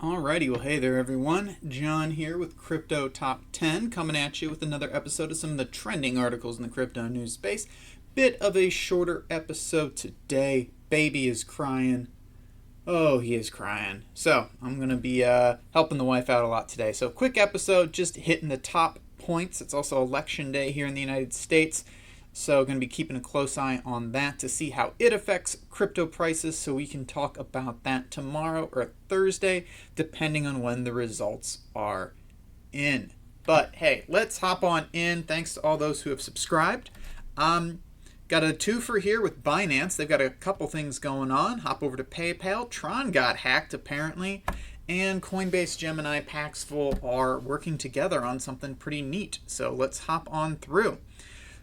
Alrighty, well, hey there, everyone. John here with Crypto Top 10, coming at you with another episode of some of the trending articles in the crypto news space. Bit of a shorter episode today. Baby is crying. Oh, he is crying. So, I'm going to be helping the wife out a lot today. So, quick episode, just hitting the top points. It's also election day here in the United States. So going to be keeping a close eye on that to see how it affects crypto prices, so we can talk about that tomorrow or Thursday, depending on when the results are in. But hey, let's hop on in. Thanks to all those who have subscribed. Got a twofer here with Binance. They've got a couple things going on. Hop over to PayPal. Tron got hacked apparently. And Coinbase, Gemini, Paxful are working together on something pretty neat. So let's hop on through.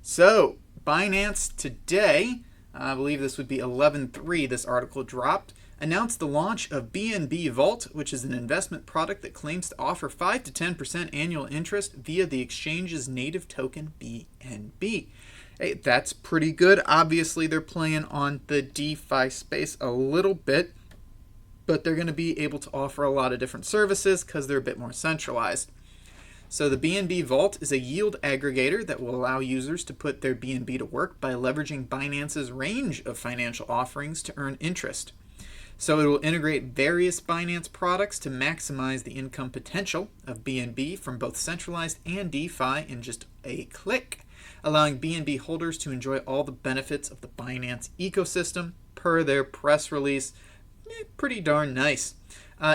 So, Binance today, I believe this would be 11/3, this article dropped, announced the launch of BNB Vault, which is an investment product that claims to offer 5 to 10% annual interest via the exchange's native token BNB. Hey, that's pretty good. Obviously, they're playing on the DeFi space a little bit, but they're going to be able to offer a lot of different services because they're a bit more centralized. So the BNB Vault is a yield aggregator that will allow users to put their BNB to work by leveraging Binance's range of financial offerings to earn interest. So it will integrate various Binance products to maximize the income potential of BNB from both centralized and DeFi in just a click, allowing BNB holders to enjoy all the benefits of the Binance ecosystem per their press release. Pretty darn nice.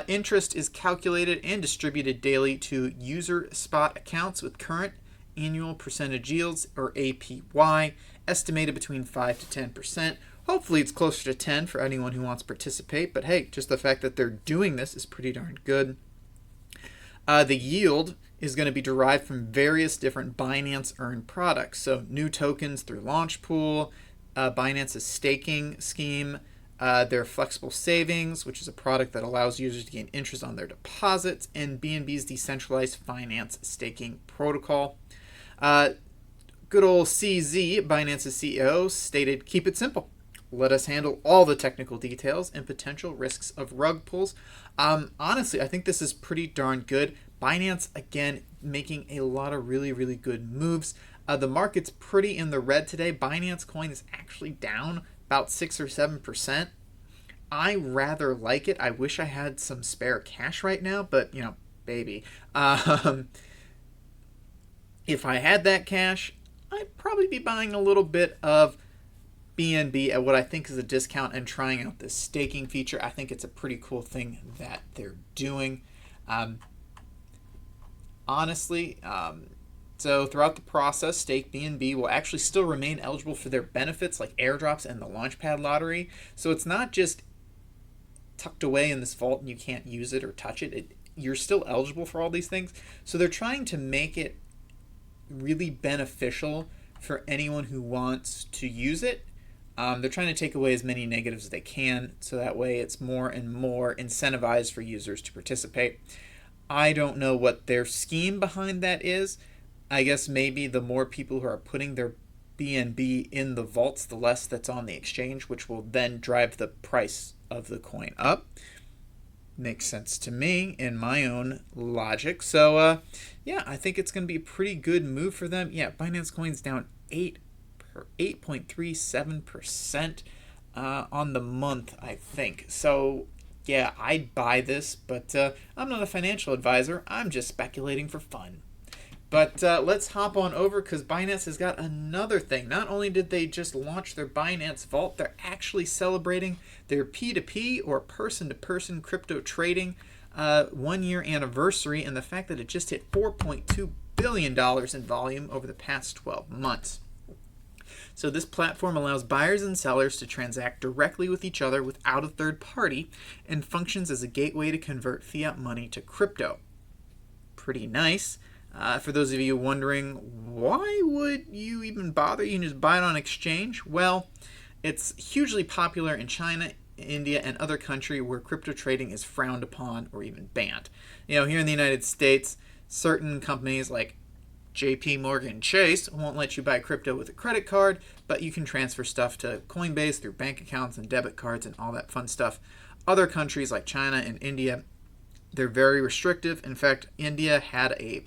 Interest is calculated and distributed daily to user spot accounts with current annual percentage yields, or APY, estimated between 5 to 10%. Hopefully it's closer to 10 for anyone who wants to participate, but hey, just the fact that they're doing this is pretty darn good. The yield is going to be derived from various different Binance earned products. So new tokens through Launchpool, Binance's staking scheme, their flexible savings, which is a product that allows users to gain interest on their deposits, and BNB's decentralized finance staking protocol. Good old CZ, Binance's CEO, stated, "Keep it simple. Let us handle all the technical details and potential risks of rug pulls." Honestly, I think this is pretty darn good. Binance, again, making a lot of really, really good moves. The market's pretty in the red today. Binance coin is actually down about 6 or 7%. I rather like it. I wish I had some spare cash right now, but baby. If I had that cash, I'd probably be buying a little bit of BNB at what I think is a discount and trying out this staking feature. I think it's a pretty cool thing that they're doing. Honestly, so throughout the process, Stake BNB will actually still remain eligible for their benefits like airdrops and the Launchpad lottery. So it's not just tucked away in this vault and you can't use it or touch it. You're still eligible for all these things. So they're trying to make it really beneficial for anyone who wants to use it. They're trying to take away as many negatives as they can, so that way it's more and more incentivized for users to participate. I don't know what their scheme behind that is. I guess maybe the more people who are putting their BNB in the vaults, the less that's on the exchange, which will then drive the price of the coin up. Makes sense to me in my own logic. So, yeah, I think it's going to be a pretty good move for them. Yeah, Binance coin's down 8.37% on the month, I think. So, yeah, I'd buy this, but I'm not a financial advisor. I'm just speculating for fun. But let's hop on over because Binance has got another thing. Not only did they just launch their Binance Vault, they're actually celebrating their P2P or person-to-person crypto trading 1-year anniversary, and the fact that it just hit $4.2 billion in volume over the past 12 months. So this platform allows buyers and sellers to transact directly with each other without a third party and functions as a gateway to convert fiat money to crypto. Pretty nice. For those of you wondering, why would you even bother? You can just buy it on exchange. Well, it's hugely popular in China, India, and other countries where crypto trading is frowned upon or even banned. Here in the United States, certain companies like JP Morgan Chase won't let you buy crypto with a credit card, but you can transfer stuff to Coinbase through bank accounts and debit cards and all that fun stuff. Other countries like China and India They're very restrictive. In fact, India had a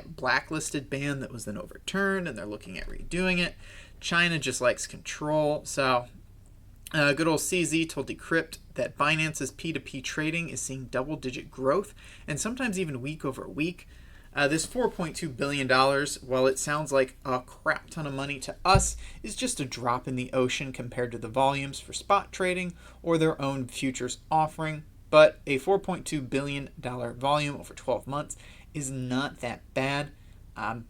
blacklisted ban that was then overturned, and they're looking at redoing it. China just likes control. So good old CZ told Decrypt that Binance's P2P trading is seeing double-digit growth, and sometimes even week over week. This $4.2 billion, while it sounds like a crap ton of money to us, is just a drop in the ocean compared to the volumes for spot trading or their own futures offering. But a $4.2 billion volume over 12 months is not that bad.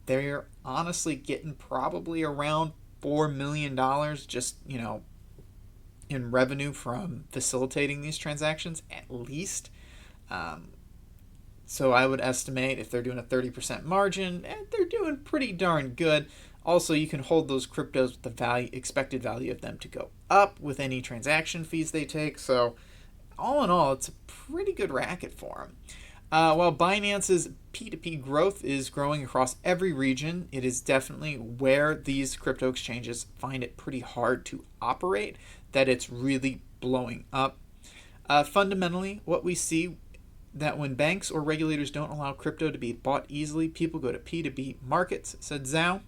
They're honestly getting probably around $4 million just, in revenue from facilitating these transactions, at least. So I would estimate if they're doing a 30% margin, they're doing pretty darn good. Also, you can hold those cryptos with the expected value of them to go up with any transaction fees they take. So all in all, it's a pretty good racket for them. While Binance's P2P growth is growing across every region, it is definitely where these crypto exchanges find it pretty hard to operate that it's really blowing up. Fundamentally, what we see that when banks or regulators don't allow crypto to be bought easily, people go to P2P markets, said Zhao.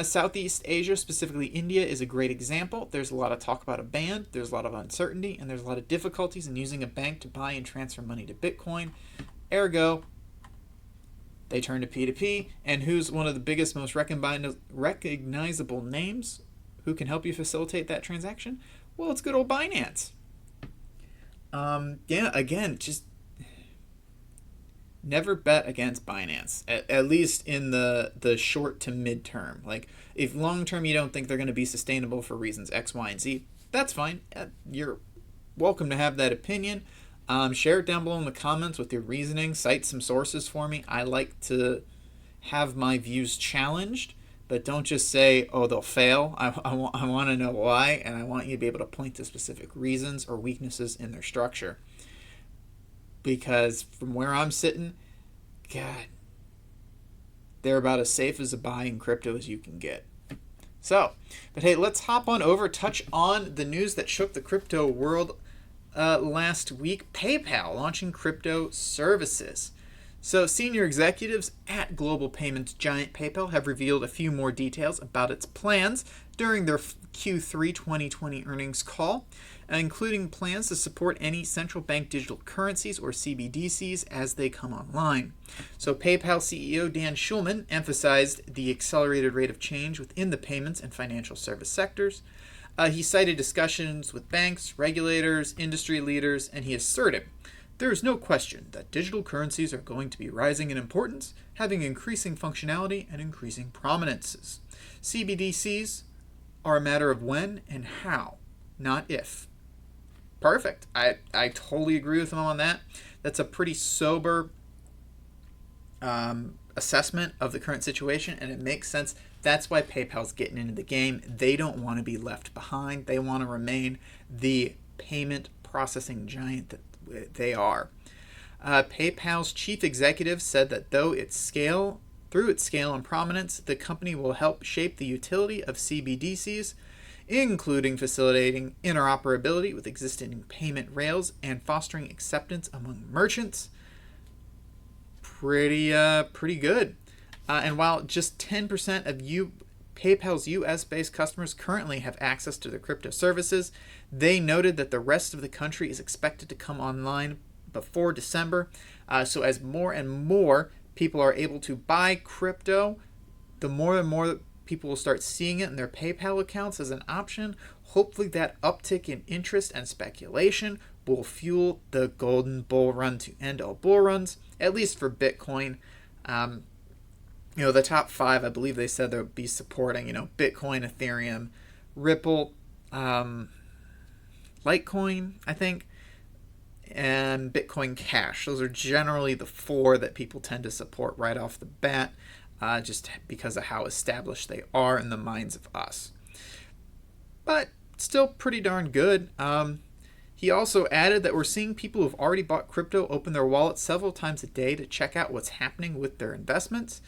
Southeast Asia, specifically India, is a great example. There's a lot of talk about a ban, there's a lot of uncertainty, and there's a lot of difficulties in using a bank to buy and transfer money to Bitcoin. Ergo, they turn to P2P, and who's one of the biggest, most recognizable names who can help you facilitate that transaction? Well, it's good old Binance. Again, just never bet against Binance, at least in the short to mid-term. Like, if long-term you don't think they're going to be sustainable for reasons X, Y, and Z, that's fine. You're welcome to have that opinion. Share it down below in the comments with your reasoning. Cite some sources for me. I like to have my views challenged, but don't just say, oh, they'll fail. I want to know why, and I want you to be able to point to specific reasons or weaknesses in their structure. Because from where I'm sitting, God, they're about as safe as a buy in crypto as you can get. So, but hey, let's hop on over, touch on the news that shook the crypto world last week. PayPal launching crypto services. So senior executives at global payments giant PayPal have revealed a few more details about its plans during their Q3 2020 earnings call, including plans to support any central bank digital currencies or CBDCs as they come online. So PayPal CEO Dan Schulman emphasized the accelerated rate of change within the payments and financial service sectors. He cited discussions with banks, regulators, industry leaders, and he asserted, "There is no question that digital currencies are going to be rising in importance, having increasing functionality and increasing prominences. CBDCs are a matter of when and how, not if." Perfect. I totally agree with him on that. That's a pretty sober assessment of the current situation, and it makes sense. That's why PayPal's getting into the game. They don't want to be left behind. They want to remain the payment processing giant that they are. PayPal's chief executive said that through its scale and prominence, the company will help shape the utility of CBDCs, including facilitating interoperability with existing payment rails and fostering acceptance among merchants. Pretty good. And while just 10% of PayPal's US-based customers currently have access to their crypto services, they noted that the rest of the country is expected to come online before December. So as more and more people are able to buy crypto, the more and more people will start seeing it in their PayPal accounts as an option. Hopefully that uptick in interest and speculation will fuel the golden bull run to end all bull runs, at least for Bitcoin. The top 5, I believe they said they'll be supporting, Bitcoin, Ethereum, Ripple, Litecoin, I think, and Bitcoin Cash. Those are generally the 4 that people tend to support right off the bat, just because of how established they are in the minds of us. But still pretty darn good. He also added that we're seeing people who've already bought crypto open their wallets several times a day to check out what's happening with their investments,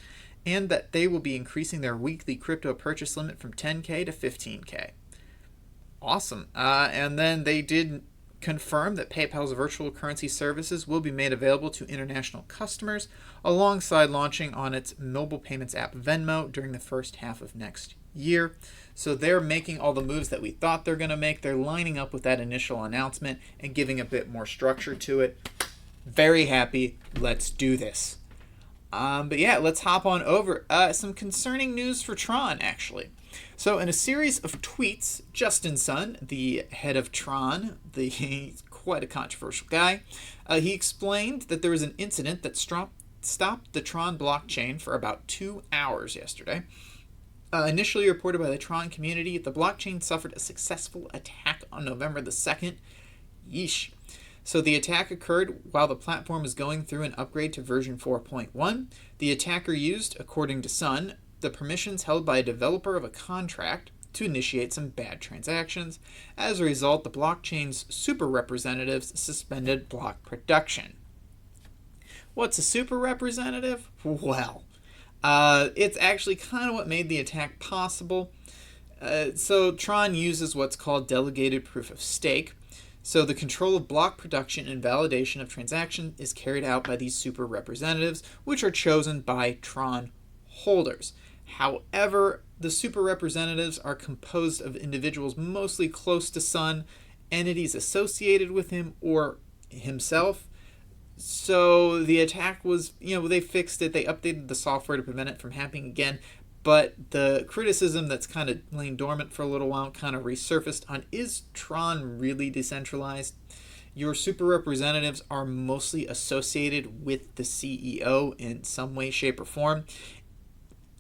and that they will be increasing their weekly crypto purchase limit from 10K to 15K. Awesome. And then they did confirmed that PayPal's virtual currency services will be made available to international customers, alongside launching on its mobile payments app Venmo during the first half of next year. So they're making all the moves that we thought they're going to make. They're lining up with that initial announcement and giving a bit more structure to it. Very happy. Let's do this. But yeah, let's hop on over. Some concerning news for Tron, actually. So in a series of tweets, Justin Sun, the head of Tron, he's quite a controversial guy, he explained that there was an incident that stopped the Tron blockchain for about 2 hours yesterday. Initially reported by the Tron community, the blockchain suffered a successful attack on November the 2nd. Yeesh. So the attack occurred while the platform was going through an upgrade to version 4.1. The attacker used, according to Sun, the permissions held by a developer of a contract to initiate some bad transactions. As a result, the blockchain's super representatives suspended block production. What's a super representative? Well, it's actually kind of what made the attack possible. So Tron uses what's called delegated proof of stake. So the control of block production and validation of transaction is carried out by these super representatives, which are chosen by Tron holders. However, the super representatives are composed of individuals mostly close to Sun, entities associated with him or himself. So the attack was, they fixed it. They updated the software to prevent it from happening again. But the criticism that's kind of lain dormant for a little while kind of resurfaced on, is Tron really decentralized? Your super representatives are mostly associated with the CEO in some way, shape, or form.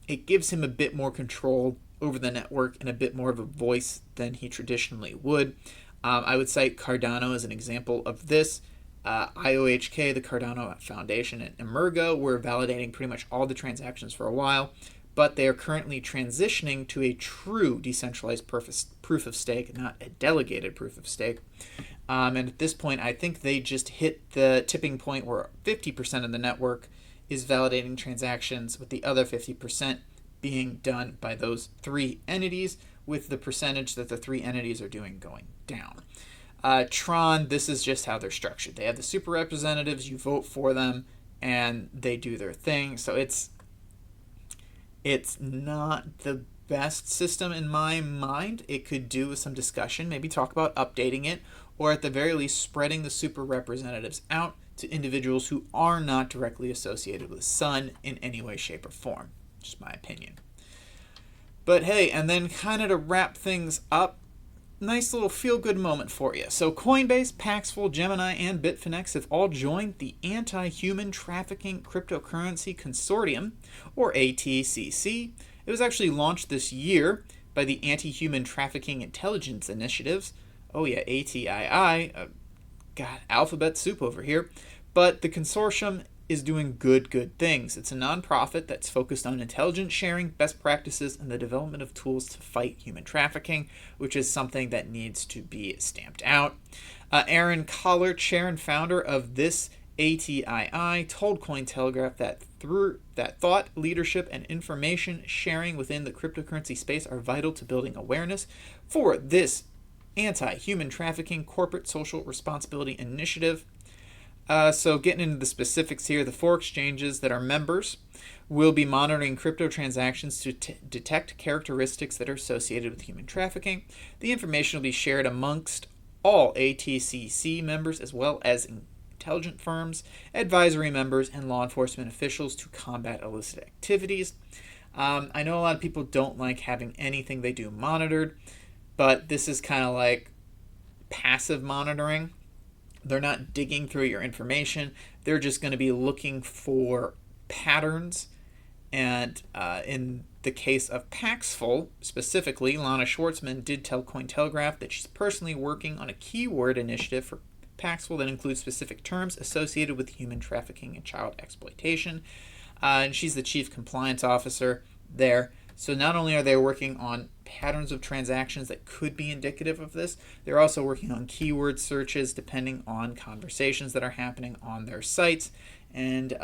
It gives him a bit more control over the network and a bit more of a voice than he traditionally would. I would cite Cardano as an example of this. IOHK, the Cardano Foundation, and Emergo were validating pretty much all the transactions for a while, but they are currently transitioning to a true decentralized proof of stake, not a delegated proof of stake. And at this point, I think they just hit the tipping point where 50% of the network is validating transactions, with the other 50% being done by those three entities, with the percentage that the three entities are doing going down. Tron, this is just how they're structured. They have the super representatives, you vote for them, and they do their thing. So it's not the best system in my mind. It could do with some discussion, maybe talk about updating it, or at the very least spreading the super representatives out to individuals who are not directly associated with Sun in any way, shape, or form. Just my opinion. But hey, and then kind of to wrap things up, nice little feel-good moment for you. So Coinbase, Paxful, Gemini, and Bitfinex have all joined the Anti-Human Trafficking Cryptocurrency Consortium, or ATCC. It was actually launched this year by the Anti-Human Trafficking Intelligence Initiatives. Oh yeah, ATII. God, alphabet soup over here. But the consortium is doing good things. It's a nonprofit that's focused on intelligence sharing, best practices, and the development of tools to fight human trafficking, which is something that needs to be stamped out. Aaron Collar, chair and founder of this ATII, told Cointelegraph that thought, leadership, and information sharing within the cryptocurrency space are vital to building awareness for this anti-human trafficking corporate social responsibility initiative. So getting into the specifics here, the 4 exchanges that are members will be monitoring crypto transactions to detect characteristics that are associated with human trafficking. The information will be shared amongst all ATCC members, as well as intelligence firms, advisory members, and law enforcement officials to combat illicit activities. I know a lot of people don't like having anything they do monitored, but this is kind of like passive monitoring. They're not digging through your information. They're just going to be looking for patterns. And in the case of Paxful, specifically, Lana Schwartzman did tell Cointelegraph that she's personally working on a keyword initiative for Paxful that includes specific terms associated with human trafficking and child exploitation. And she's the chief compliance officer there. So not only are they working on patterns of transactions that could be indicative of this, they're also working on keyword searches depending on conversations that are happening on their sites and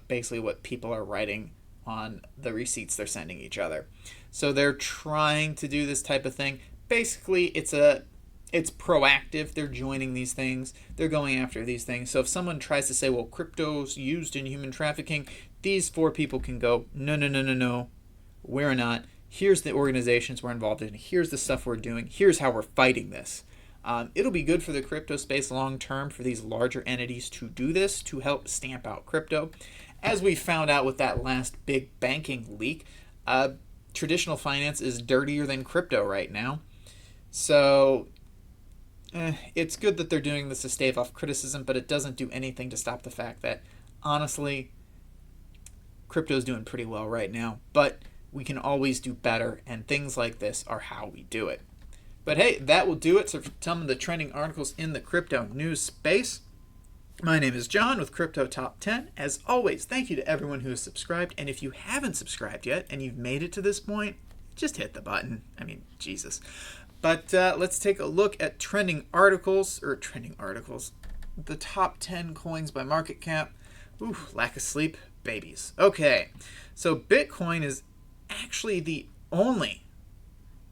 basically what people are writing on the receipts they're sending each other. So they're trying to do this type of thing. Basically, it's a it's proactive. They're joining these things. They're going after these things. So if someone tries to say, well, crypto's used in human trafficking, these 4 people can go, no, no, no, no, no, we're not. Here's the organizations we're involved in. Here's the stuff we're doing. Here's how we're fighting this. It'll be good for the crypto space long term for these larger entities to do this, to help stamp out crypto. As we found out with that last big banking leak, traditional finance is dirtier than crypto right now. So it's good that they're doing this to stave off criticism, but it doesn't do anything to stop the fact that, honestly, crypto's doing pretty well right now. But we can always do better, and things like this are how we do it. But hey, that will do it for some of the trending articles in the crypto news space. My name is John with Crypto Top 10. As always, thank you to everyone who has subscribed. And if you haven't subscribed yet and you've made it to this point, just hit the button. I mean, Jesus. But let's take a look at trending articles. The top 10 coins by market cap. Ooh, lack of sleep, babies. Okay, so Bitcoin is actually the only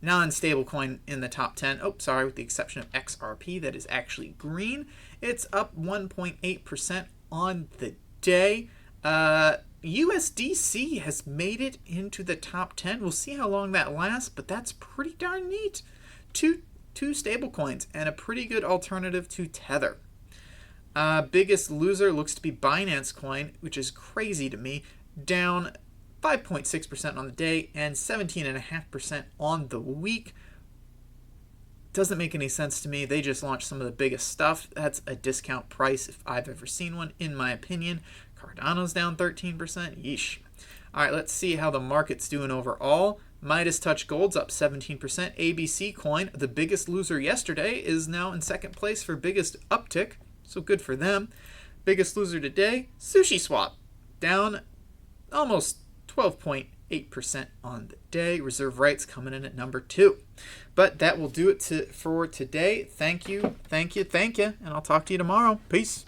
non-stable coin in the top 10. Oh, sorry, with the exception of XRP, that is actually green. It's up 1.8% on the day. USDC has made it into the top 10. We'll see how long that lasts, but that's pretty darn neat. Two stable coins and a pretty good alternative to Tether. Biggest loser looks to be Binance Coin, which is crazy to me, down 5.6% on the day and 17.5% on the week. Doesn't make any sense to me. They just launched some of the biggest stuff. That's a discount price if I've ever seen one, in my opinion. Cardano's down 13%. Yeesh. All right, let's see how the market's doing overall. Midas Touch Gold's up 17%. ABC Coin, the biggest loser yesterday, is now in second place for biggest uptick. So good for them. Biggest loser today, SushiSwap, down almost 12.8% on the day. Reserve Rights coming in at number 2. But that will do it for today. Thank you, and I'll talk to you tomorrow. Peace.